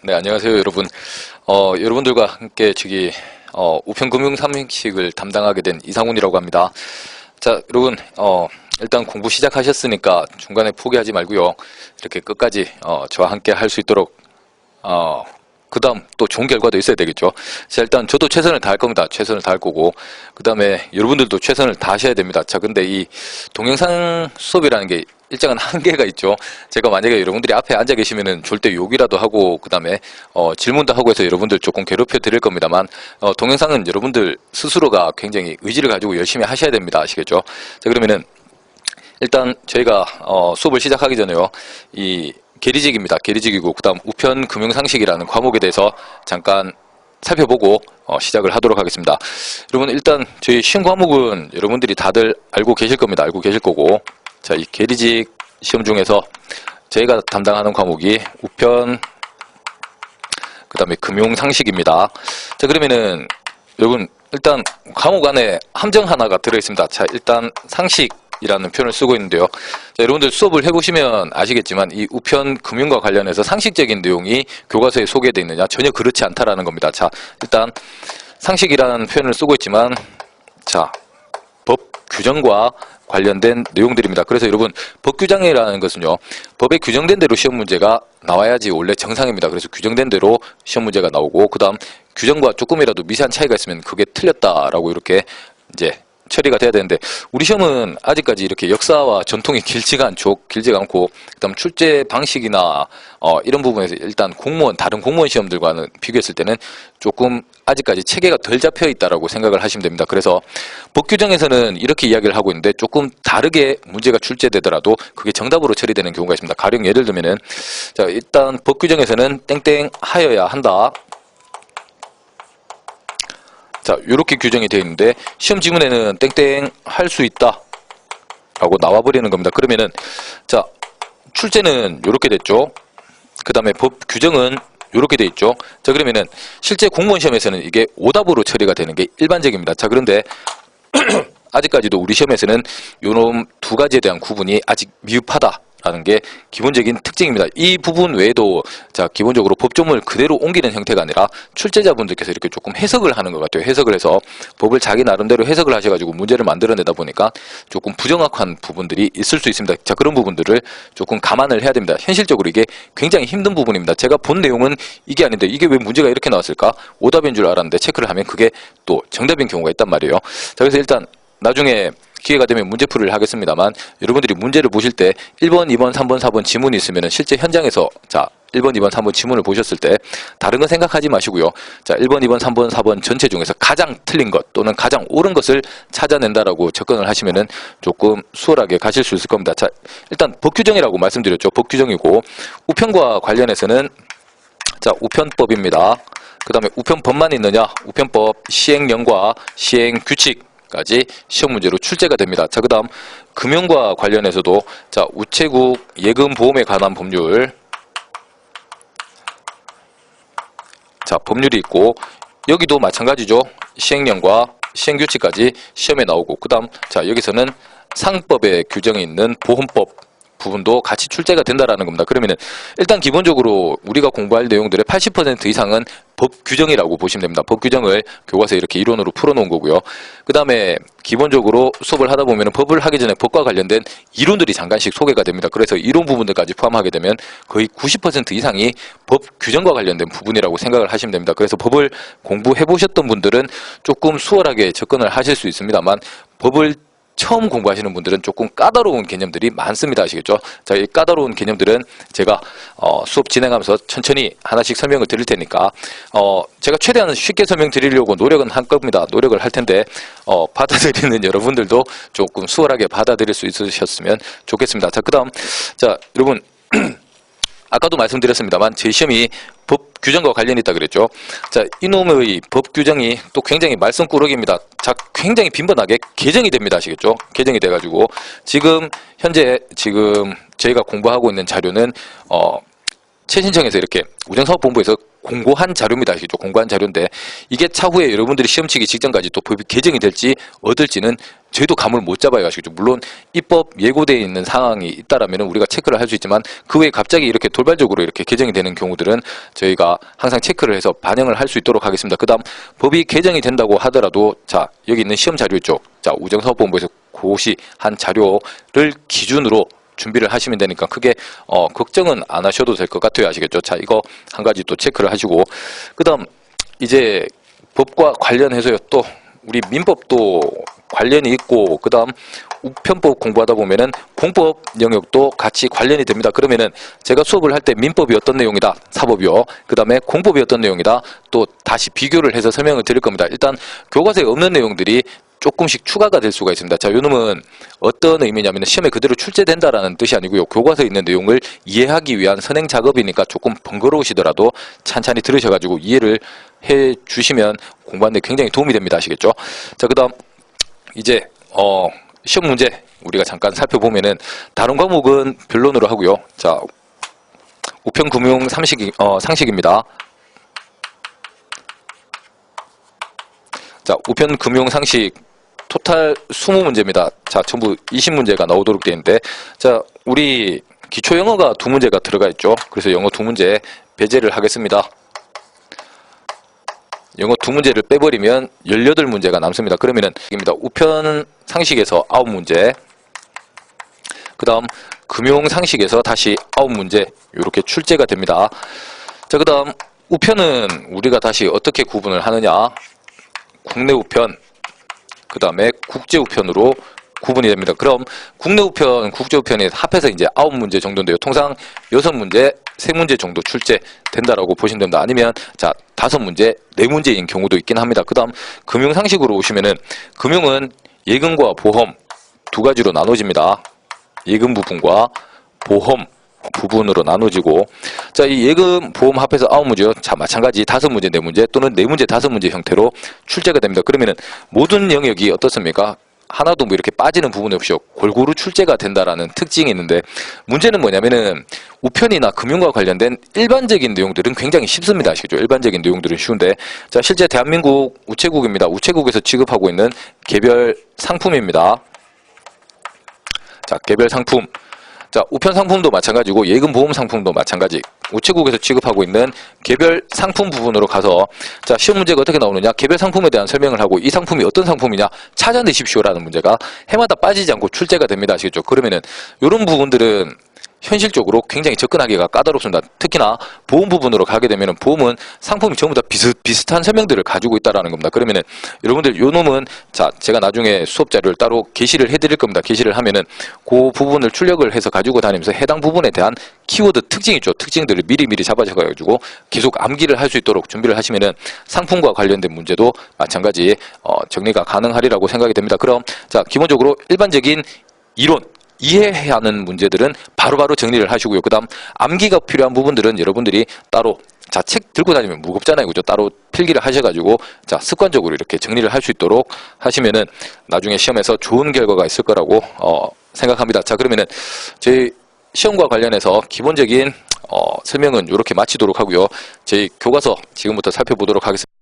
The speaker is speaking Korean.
네, 안녕하세요, 여러분. 여러분들과 함께 우편금융 상식을 담당하게 된 이상훈이라고 합니다. 자, 여러분, 일단 공부 시작하셨으니까 중간에 포기하지 말고요. 이렇게 끝까지, 저와 함께 할 수 있도록, 그 다음 또 좋은 결과도 있어야 되겠죠. 자, 일단 저도 최선을 다할 겁니다. 최선을 다할 거고, 그 다음에 여러분들도 최선을 다하셔야 됩니다. 자, 근데 이 동영상 수업이라는 게 일정한 한계가 있죠. 제가 만약에 여러분들이 앞에 앉아 계시면은 졸 때 욕이라도 하고, 그 다음에 질문도 하고 해서 여러분들 조금 괴롭혀 드릴 겁니다만, 동영상은 여러분들 스스로가 굉장히 의지를 가지고 열심히 하셔야 됩니다. 아시겠죠? 자, 그러면은 일단 저희가 수업을 시작하기 전에요, 이 계리직입니다. 계리직이고, 그 다음 우편 금융상식이라는 과목에 대해서 잠깐 살펴보고 시작을 하도록 하겠습니다. 여러분, 일단 저희 쉬운 과목은 여러분들이 다들 알고 계실 겁니다. 알고 계실 거고, 자, 이 계리직 시험 중에서 저희가 담당하는 과목이 우편, 그 다음에 금융상식입니다. 자, 그러면은 여러분, 일단 과목 안에 함정 하나가 들어있습니다. 자, 일단 상식이라는 표현을 쓰고 있는데요. 자, 여러분들 수업을 해보시면 아시겠지만 이 우편 금융과 관련해서 상식적인 내용이 교과서에 소개되어 있느냐? 전혀 그렇지 않다라는 겁니다. 자, 일단 상식이라는 표현을 쓰고 있지만, 자, 법 규정과 관련된 내용들입니다. 그래서 여러분, 법 규정이라는 것은요, 법에 규정된 대로 시험 문제가 나와야지 원래 정상입니다. 그래서 규정된 대로 시험 문제가 나오고, 그 다음 규정과 조금이라도 미세한 차이가 있으면 그게 틀렸다라고 이렇게 이제 처리가 돼야 되는데, 우리 시험은 아직까지 이렇게 역사와 전통이 길지가 않고, 그다음 출제 방식이나 이런 부분에서 일단 다른 공무원 시험들과는 비교했을 때는 조금 아직까지 체계가 덜 잡혀 있다라고 생각을 하시면 됩니다. 그래서 법 규정에서는 이렇게 이야기를 하고 있는데, 조금 다르게 문제가 출제되더라도 그게 정답으로 처리되는 경우가 있습니다. 가령 예를 들면은, 자, 일단 법 규정에서는 땡땡 하여야 한다. 자, 요렇게 규정이 되어 있는데, 시험 지문에는 땡땡 할 수 있다 라고 나와버리는 겁니다. 그러면은, 자, 출제는 요렇게 됐죠. 그 다음에 법 규정은 요렇게 돼 있죠. 자, 그러면은 실제 공무원 시험에서는 이게 오답으로 처리가 되는 게 일반적입니다. 자, 그런데 아직까지도 우리 시험에서는 요놈 두 가지에 대한 구분이 아직 미흡하다라는 게 기본적인 특징입니다. 이 부분 외에도, 자, 기본적으로 법조문을 그대로 옮기는 형태가 아니라 출제자분들께서 이렇게 조금 해석을 하는 것 같아요. 해석을 해서 법을 자기 나름대로 해석을 하셔가지고 문제를 만들어내다 보니까 조금 부정확한 부분들이 있을 수 있습니다. 자, 그런 부분들을 조금 감안을 해야 됩니다. 현실적으로 이게 굉장히 힘든 부분입니다. 제가 본 내용은 이게 아닌데 이게 왜 문제가 이렇게 나왔을까? 오답인 줄 알았는데 체크를 하면 그게 또 정답인 경우가 있단 말이에요. 자, 그래서 일단 나중에 기회가 되면 문제풀이를 하겠습니다만, 여러분들이 문제를 보실 때 1번, 2번, 3번, 4번 지문이 있으면 실제 현장에서, 자, 1번, 2번, 3번 지문을 보셨을 때 다른 거 생각하지 마시고요. 자, 1번, 2번, 3번, 4번 전체 중에서 가장 틀린 것 또는 가장 옳은 것을 찾아낸다라고 접근을 하시면은 조금 수월하게 가실 수 있을 겁니다. 자, 일단 법규정이라고 말씀드렸죠. 법규정이고, 우편과 관련해서는, 자, 우편법입니다. 그 다음에 우편법만 있느냐? 우편법 시행령과 시행규칙 까지 시험 문제로 출제가 됩니다. 자, 그 다음 금융과 관련해서도, 자, 우체국 예금보험에 관한 법률, 자, 법률이 있고, 여기도 마찬가지죠. 시행령과 시행규칙까지 시험에 나오고, 그 다음, 자, 여기서는 상법에 규정이 있는 보험법 부분도 같이 출제가 된다라는 겁니다. 그러면은 일단 기본적으로 우리가 공부할 내용들의 80% 이상은 법 규정이라고 보시면 됩니다. 법 규정을 교과서에 이렇게 이론으로 풀어놓은 거고요. 그 다음에 기본적으로 수업을 하다 보면 법을 하기 전에 법과 관련된 이론들이 잠깐씩 소개가 됩니다. 그래서 이론 부분들까지 포함하게 되면 거의 90% 이상이 법 규정과 관련된 부분이라고 생각을 하시면 됩니다. 그래서 법을 공부해 보셨던 분들은 조금 수월하게 접근을 하실 수 있습니다만, 법을 처음 공부하시는 분들은 조금 까다로운 개념들이 많습니다. 아시겠죠? 자, 이 까다로운 개념들은 제가 수업 진행하면서 천천히 하나씩 설명을 드릴 테니까 제가 최대한 쉽게 설명드리려고 노력은 할 겁니다. 노력을 할 텐데 받아들이는 여러분들도 조금 수월하게 받아들일 수 있으셨으면 좋겠습니다. 자, 그 다음, 자, 여러분, 아까도 말씀드렸습니다만 제 시험이 법 규정과 관련이 있다 그랬죠. 자, 이놈의 법 규정이 또 굉장히 말썽꾸러기입니다. 자, 굉장히 빈번하게 개정이 됩니다. 아시겠죠? 개정이 돼가지고 현재 저희가 공부하고 있는 자료는 최신청에서 이렇게 우정사업본부에서 공고한 자료입니다. 아시죠? 공고한 자료인데 이게 차후에 여러분들이 시험 치기 직전까지 또 법이 개정이 될지 어떨지는 저희도 감을 못 잡아요. 아시죠? 물론 입법 예고되어 있는 상황이 있다라면 우리가 체크를 할 수 있지만 그 외에 갑자기 이렇게 돌발적으로 이렇게 개정이 되는 경우들은 저희가 항상 체크를 해서 반영을 할 수 있도록 하겠습니다. 그 다음 법이 개정이 된다고 하더라도 자 여기 있는 시험 자료 있죠? 자 우정사업본부에서 고시한 자료를 기준으로 준비를 하시면 되니까 크게 걱정은 안 하셔도 될 것 같아요. 아시겠죠? 자 이거 한 가지 또 체크를 하시고 그 다음 이제 법과 관련해서요 또 우리 민법도 관련이 있고 그 다음 우편법 공부하다 보면은 공법 영역도 같이 관련이 됩니다. 그러면은 제가 수업을 할 때 민법이 어떤 내용이다 사법이요 그 다음에 공법이 어떤 내용이다 또 다시 비교를 해서 설명을 드릴 겁니다. 일단 교과서에 없는 내용들이 조금씩 추가가 될 수가 있습니다. 자, 요 놈은 어떤 의미냐면 시험에 그대로 출제된다라는 뜻이 아니고요. 교과서에 있는 내용을 이해하기 위한 선행 작업이니까 조금 번거로우시더라도 찬찬히 들으셔가지고 이해를 해 주시면 공부하는 데 굉장히 도움이 됩니다. 아시겠죠? 자, 그 다음 이제 시험 문제 우리가 잠깐 살펴보면은 다른 과목은 변론으로 하고요. 자, 우편금융 상식입니다. 자, 우편금융 상식 토탈 20문제입니다. 자, 전부 20문제가 나오도록 되어 있는데, 자, 우리 기초 영어가 2문제가 들어가 있죠. 그래서 영어 2문제 배제를 하겠습니다. 영어 2문제를 빼버리면 18문제가 남습니다. 그러면은, 입니다. 우편 상식에서 9문제, 그 다음 금융 상식에서 다시 9문제, 이렇게 출제가 됩니다. 자, 그 다음 우편은 우리가 다시 어떻게 구분을 하느냐. 국내 우편, 그 다음에 국제 우편으로 구분이 됩니다. 그럼 국내 우편, 국제 우편이 합해서 이제 9문제 정도인데요. 통상 6문제, 3문제 정도 출제된다라고 보시면 됩니다. 아니면 자 5문제, 4문제인 경우도 있긴 합니다. 그 다음 금융 상식으로 오시면은 금융은 예금과 보험 두 가지로 나눠집니다. 예금 부분과 보험 부분으로 나눠지고 자, 이 예금 보험 합해서 9문제요. 자, 마찬가지 5문제, 4문제 또는 4문제, 5문제 형태로 출제가 됩니다. 그러면은 모든 영역이 어떻습니까? 하나도 뭐 이렇게 빠지는 부분이 없이 골고루 출제가 된다라는 특징이 있는데 문제는 뭐냐면은 우편이나 금융과 관련된 일반적인 내용들은 굉장히 쉽습니다. 아시죠? 일반적인 내용들은 쉬운데 자, 실제 대한민국 우체국입니다. 우체국에서 취급하고 있는 개별 상품입니다. 자, 개별 상품. 자, 우편 상품도 마찬가지고 예금 보험 상품도 마찬가지. 우체국에서 취급하고 있는 개별 상품 부분으로 가서 자, 시험 문제가 어떻게 나오느냐? 개별 상품에 대한 설명을 하고 이 상품이 어떤 상품이냐? 찾아내십시오라는 문제가 해마다 빠지지 않고 출제가 됩니다. 아시겠죠? 그러면은 이런 부분들은 현실적으로 굉장히 접근하기가 까다롭습니다. 특히나 보험 부분으로 가게 되면은 보험은 상품이 전부 다 비슷한 설명들을 가지고 있다라는 겁니다. 그러면은 여러분들 요 놈은 자, 제가 나중에 수업 자료를 따로 게시를 해드릴 겁니다. 게시를 하면은 그 부분을 출력을 해서 가지고 다니면서 해당 부분에 대한 키워드 특징 있죠. 특징들을 미리미리 잡아셔가지고 계속 암기를 할 수 있도록 준비를 하시면은 상품과 관련된 문제도 마찬가지 정리가 가능하리라고 생각이 됩니다. 그럼 자, 기본적으로 일반적인 이론 이해해야 하는 문제들은 바로바로 정리를 하시고요. 그 다음 암기가 필요한 부분들은 여러분들이 따로 자, 책 들고 다니면 무겁잖아요. 그죠? 따로 필기를 하셔가지고 자, 습관적으로 이렇게 정리를 할 수 있도록 하시면은 나중에 시험에서 좋은 결과가 있을 거라고 생각합니다. 자, 그러면은 저희 시험과 관련해서 기본적인 설명은 이렇게 마치도록 하고요. 저희 교과서 지금부터 살펴보도록 하겠습니다.